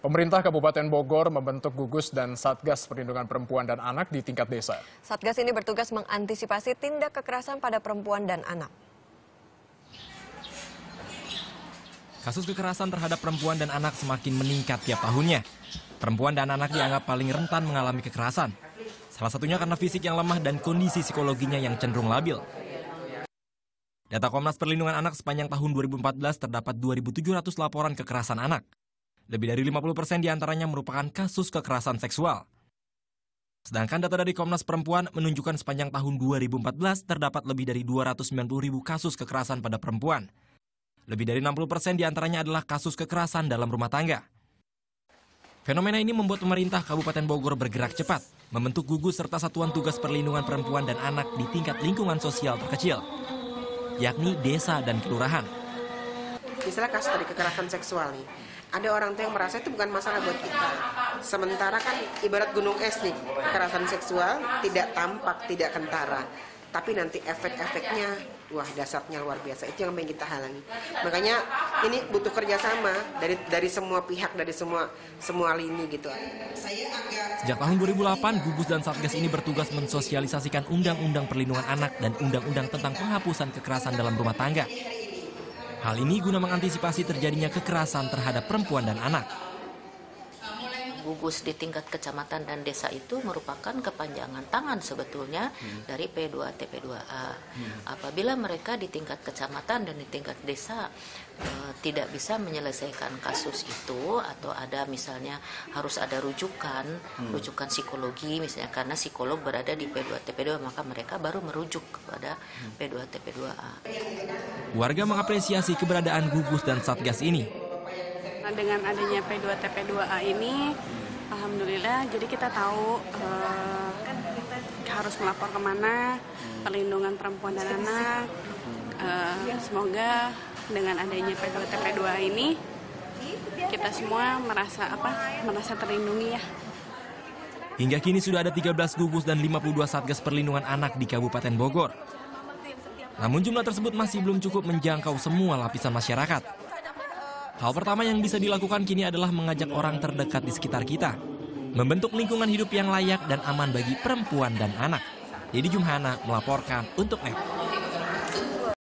Pemerintah Kabupaten Bogor membentuk gugus dan Satgas Perlindungan Perempuan dan Anak di tingkat desa. Satgas ini bertugas mengantisipasi tindak kekerasan pada perempuan dan anak. Kasus kekerasan terhadap perempuan dan anak semakin meningkat tiap tahunnya. Perempuan dan anak dianggap paling rentan mengalami kekerasan. Salah satunya karena fisik yang lemah dan kondisi psikologinya yang cenderung labil. Data Komnas Perlindungan Anak sepanjang tahun 2014 terdapat 2.700 laporan kekerasan anak. Lebih dari 50% diantaranya merupakan kasus kekerasan seksual. Sedangkan data dari Komnas Perempuan menunjukkan sepanjang tahun 2014 terdapat lebih dari 290.000 kasus kekerasan pada perempuan. Lebih dari 60% diantaranya adalah kasus kekerasan dalam rumah tangga. Fenomena ini membuat pemerintah Kabupaten Bogor bergerak cepat, membentuk gugus serta satuan tugas perlindungan perempuan dan anak di tingkat lingkungan sosial terkecil, yakni desa dan kelurahan. Misalnya kasus tadi kekerasan seksual nih, ada orang tua yang merasa itu bukan masalah buat kita. Sementara kan ibarat gunung es nih, kekerasan seksual tidak tampak, tidak kentara. Tapi nanti efek-efeknya, wah dahsyatnya luar biasa. Itu yang ingin kita halangi. Makanya ini butuh kerjasama dari semua pihak, dari semua lini gitu. Sejak tahun 2008, gugus dan satgas ini bertugas mensosialisasikan Undang-Undang Perlindungan Anak dan Undang-Undang tentang penghapusan kekerasan dalam rumah tangga. Hal ini guna mengantisipasi terjadinya kekerasan terhadap perempuan dan anak. Gugus di tingkat kecamatan dan desa itu merupakan kepanjangan tangan sebetulnya dari P2TP2A. Apabila mereka di tingkat kecamatan dan di tingkat desa tidak bisa menyelesaikan kasus itu, atau ada misalnya harus ada rujukan psikologi misalnya karena psikolog berada di P2TP2, maka mereka baru merujuk kepada P2TP2A. Warga mengapresiasi keberadaan gugus dan satgas ini. Dengan adanya P2TP2A ini, alhamdulillah, jadi kita tahu harus melapor kemana, perlindungan perempuan dan anak. Semoga dengan adanya P2TP2A ini, kita semua merasa terlindungi ya. Hingga kini sudah ada 13 gugus dan 52 satgas perlindungan anak di Kabupaten Bogor. Namun jumlah tersebut masih belum cukup menjangkau semua lapisan masyarakat. Hal pertama yang bisa dilakukan kini adalah mengajak orang terdekat di sekitar kita, membentuk lingkungan hidup yang layak dan aman bagi perempuan dan anak. Jadi Jumhana melaporkan untuk NET.